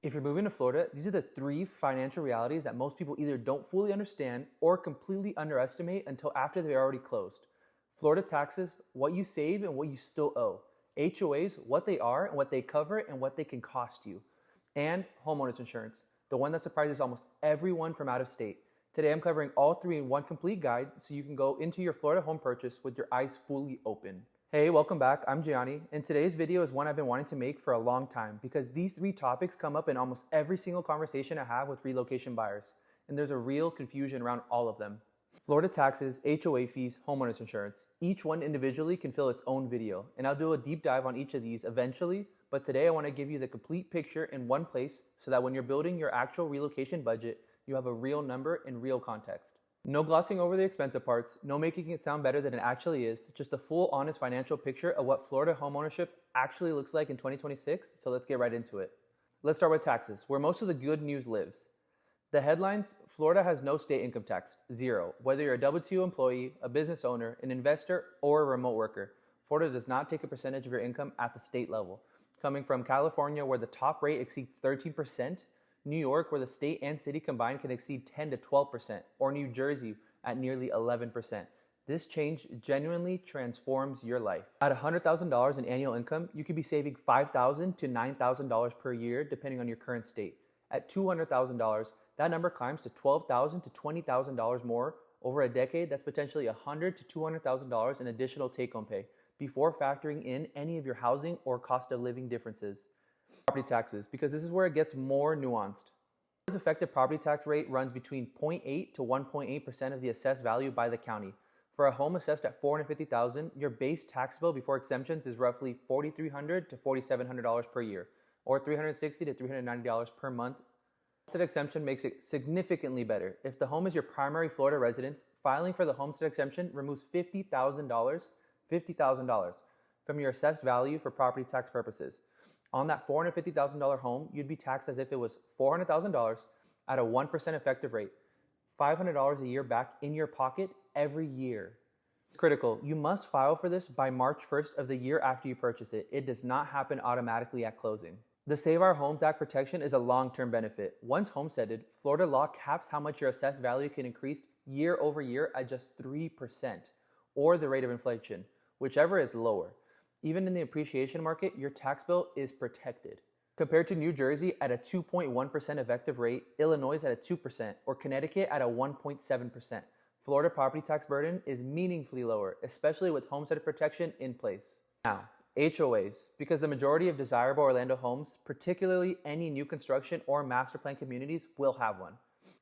If you're moving to Florida, these are the three financial realities that most people either don't fully understand or completely underestimate until after they're already closed. Florida taxes, what you save and what you still owe. HOAs, what they are and what they cover and what they can cost you. And homeowners insurance, the one that surprises almost everyone from out of state. Today I'm covering all three in one complete guide so you can go into your Florida home purchase with your eyes fully open. Hey, welcome back. I'm Gianni, and today's video is one I've been wanting to make for a long time because these three topics come up in almost every single conversation I have with relocation buyers, and there's a real confusion around all of them. Florida taxes, HOA fees, homeowners insurance. Each one individually can fill its own video, and I'll do a deep dive on each of these eventually, but today I want to give you the complete picture in one place so that when you're building your actual relocation budget, you have a real number in real context. No glossing over the expensive parts, no making it sound better than it actually is, just a full, honest financial picture of what Florida homeownership actually looks like in 2026, so let's get right into it. Let's start with taxes, where most of the good news lives. The headlines, Florida has no state income tax, zero. Whether you're a W-2 employee, a business owner, an investor, or a remote worker, Florida does not take a percentage of your income at the state level. Coming from California, where the top rate exceeds 13%, New York, where the state and city combined can exceed 10 to 12%, or New Jersey at nearly 11%. This change genuinely transforms your life. At $100,000 in annual income, you could be saving $5,000 to $9,000 per year, depending on your current state. At $200,000, that number climbs to $12,000 to $20,000 more. Over a decade, that's potentially $100,000 to $200,000 in additional take-home pay, before factoring in any of your housing or cost of living differences. Property taxes, because this is where it gets more nuanced. Florida's effective property tax rate runs between 0.8 to 1.8% of the assessed value by the county. For a home assessed at $450,000, your base tax bill before exemptions is roughly $4,300 to $4,700 per year, or $360 to $390 per month. Homestead exemption makes it significantly better. If the home is your primary Florida residence, filing for the homestead exemption removes $50,000 from your assessed value for property tax purposes. On that $450,000 home, you'd be taxed as if it was $400,000 at a 1% effective rate, $500 a year back in your pocket every year. It's critical. You must file for this by March 1st of the year after you purchase it. It does not happen automatically at closing. The Save Our Homes Act protection is a long-term benefit. Once homesteaded, Florida law caps how much your assessed value can increase year over year at just 3%, or the rate of inflation, whichever is lower. Even in the appreciation market, your tax bill is protected. Compared to New Jersey at a 2.1% effective rate, Illinois at a 2%, or Connecticut at a 1.7%, Florida property tax burden is meaningfully lower, especially with homestead protection in place. Now, HOAs, because the majority of desirable Orlando homes, particularly any new construction or master plan communities, will have one.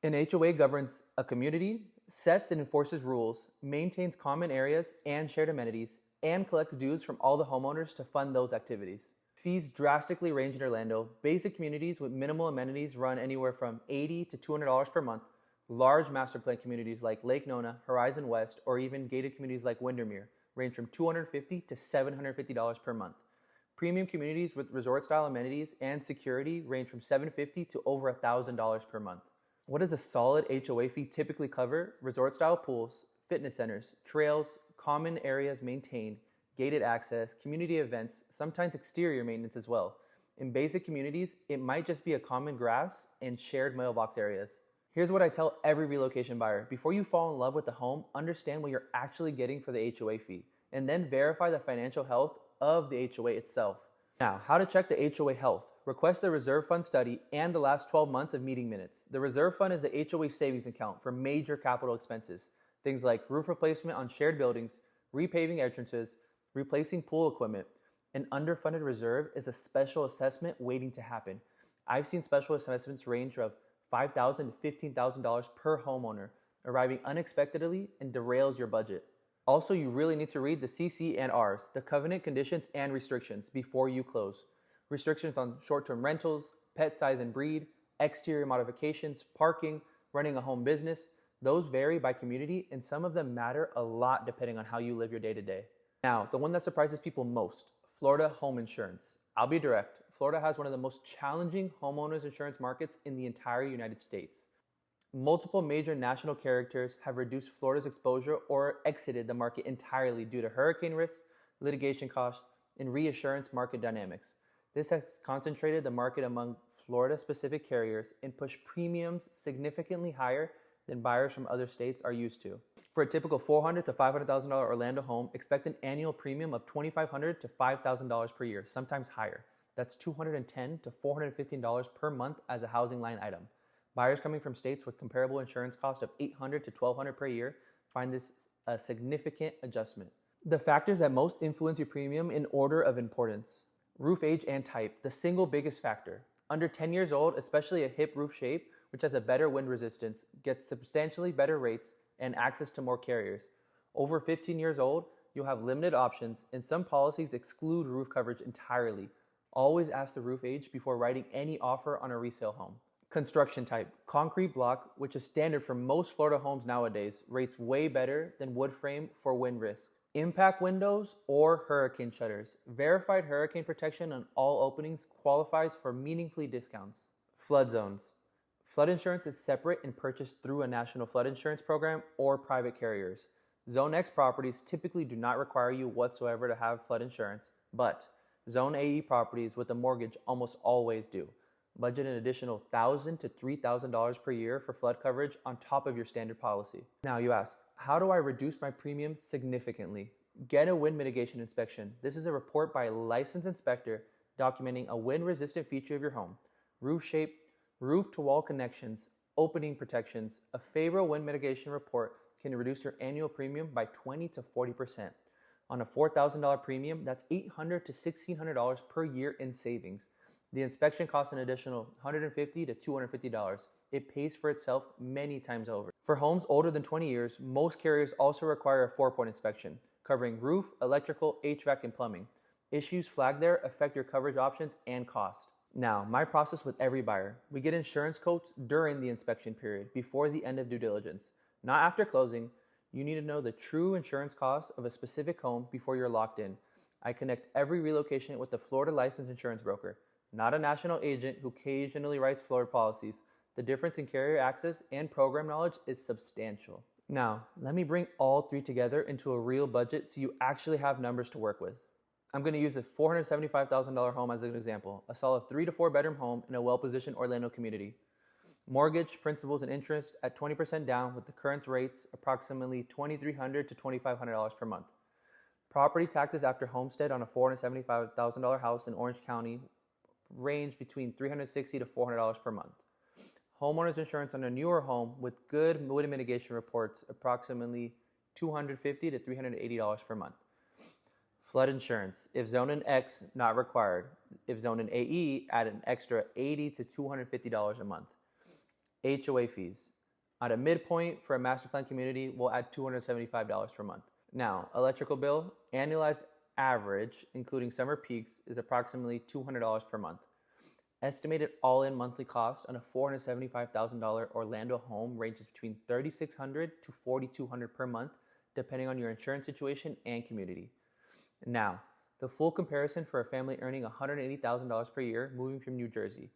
An HOA governs a community, sets and enforces rules, maintains common areas and shared amenities, and collects dues from all the homeowners to fund those activities. Fees drastically range in Orlando. Basic communities with minimal amenities run anywhere from $80 to $200 per month. Large master plan communities like Lake Nona, Horizon West, or even gated communities like Windermere range from $250 to $750 per month. Premium communities with resort-style amenities and security range from $750 to over $1,000 per month. What does a solid HOA fee typically cover? Resort-style pools, fitness centers, trails, common areas maintained, gated access, community events, sometimes exterior maintenance as well. In basic communities, it might just be a common grass and shared mailbox areas. Here's what I tell every relocation buyer. Before you fall in love with the home, understand what you're actually getting for the HOA fee, and then verify the financial health of the HOA itself. Now, how to check the HOA health? Request the reserve fund study and the last 12 months of meeting minutes. The reserve fund is the HOA savings account for major capital expenses. Things like roof replacement on shared buildings, repaving entrances, replacing pool equipment. An underfunded reserve is a special assessment waiting to happen. I've seen special assessments range from $5,000 to $15,000 per homeowner, arriving unexpectedly and derails your budget. Also, you really need to read the CC and Rs, the covenant conditions and restrictions, before you close. Restrictions on short-term rentals, pet size and breed, exterior modifications, parking, running a home business. Those vary by community, and some of them matter a lot depending on how you live your day-to-day. Now, the one that surprises people most, Florida home insurance. I'll be direct. Florida has one of the most challenging homeowners insurance markets in the entire United States. Multiple major national carriers have reduced Florida's exposure or exited the market entirely due to hurricane risks, litigation costs, and reassurance market dynamics. This has concentrated the market among Florida-specific carriers and push premiums significantly higher than buyers from other states are used to. For a typical $400,000 to $500,000 Orlando home, expect an annual premium of $2,500 to $5,000 per year, sometimes higher. That's $210 to $415 per month as a housing line item. Buyers coming from states with comparable insurance cost of $800 to $1,200 per year find this a significant adjustment. The factors that most influence your premium in order of importance: roof age and type, the single biggest factor. Under 10 years old, especially a hip roof shape, which has a better wind resistance, gets substantially better rates and access to more carriers. Over 15 years old, you'll have limited options, and some policies exclude roof coverage entirely. Always ask the roof age before writing any offer on a resale home. Construction type, concrete block, which is standard for most Florida homes nowadays, rates way better than wood frame for wind risk. Impact windows or hurricane shutters. Verified hurricane protection on all openings qualifies for meaningfully discounts. Flood zones. Flood insurance is separate and purchased through a national flood insurance program or private carriers. Zone X properties typically do not require you whatsoever to have flood insurance, but Zone AE properties with a mortgage almost always do. Budget an additional $1,000 to $3,000 per year for flood coverage on top of your standard policy. Now you ask, how do I reduce my premium significantly? Get a wind mitigation inspection. This is a report by a licensed inspector documenting a wind-resistant feature of your home: roof shape, roof-to-wall connections, opening protections. A favorable wind mitigation report can reduce your annual premium by 20 to 40%. On a $4,000 premium, that's $800 to $1,600 per year in savings. The inspection costs an additional $150 to $250. It pays for itself many times over. For homes older than 20 years, most carriers also require a 4-point inspection, covering roof, electrical, HVAC, and plumbing. Issues flagged there affect your coverage options and cost. Now, my process with every buyer: we get insurance quotes during the inspection period, before the end of due diligence, not after closing. You need to know the true insurance cost of a specific home before you're locked in. I connect every relocation with a Florida licensed insurance broker, not a national agent who occasionally writes Florida policies. The difference in carrier access and program knowledge is substantial. Now, let me bring all three together into a real budget so you actually have numbers to work with. I'm going to use a $475,000 home as an example, a solid 3 to 4 bedroom home in a well-positioned Orlando community. Mortgage, principals, and interest at 20% down with the current rates approximately $2,300 to $2,500 per month. Property taxes after homestead on a $475,000 house in Orange County range between $360 to $400 per month. Homeowners insurance on a newer home with good wind mitigation reports approximately $250 to $380 per month. Flood insurance, if zoned in X, not required. If zoned in AE, add an extra $80 to $250 a month. HOA fees. At a midpoint for a master plan community, we'll add $275 per month. Now, electrical bill, annualized average, including summer peaks, is approximately $200 per month. Estimated all-in monthly cost on a $475,000 Orlando home ranges between $3,600 to $4,200 per month, depending on your insurance situation and community. Now, the full comparison for a family earning $180,000 per year moving from New Jersey.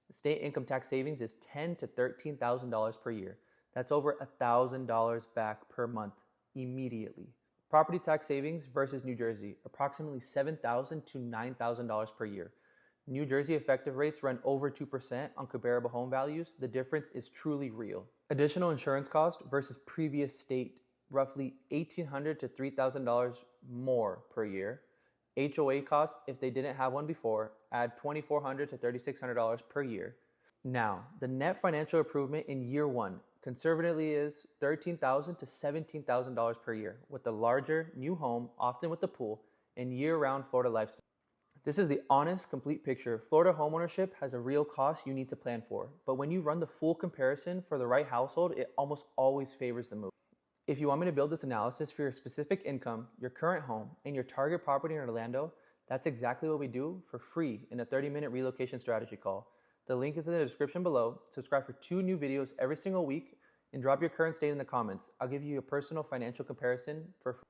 The state income tax savings is $10,000 to $13,000 per year. That's over $1,000 back per month immediately. Property tax savings versus New Jersey, approximately $7,000 to $9,000 per year. New Jersey effective rates run over 2% on comparable home values. The difference is truly real. Additional insurance cost versus previous state, roughly $1,800 to $3,000 more per year. HOA cost, if they didn't have one before, add $2,400 to $3,600 per year. Now, the net financial improvement in year one conservatively is $13,000 to $17,000 per year with the larger new home, often with the pool, and year-round Florida lifestyle. This is the honest, complete picture. Florida homeownership has a real cost you need to plan for, but when you run the full comparison for the right household, it almost always favors the move. If you want me to build this analysis for your specific income, your current home, and your target property in Orlando, that's exactly what we do for free in a 30-minute relocation strategy call. The link is in the description below. Subscribe for 2 new videos every single week and drop your current state in the comments. I'll give you a personal financial comparison for free.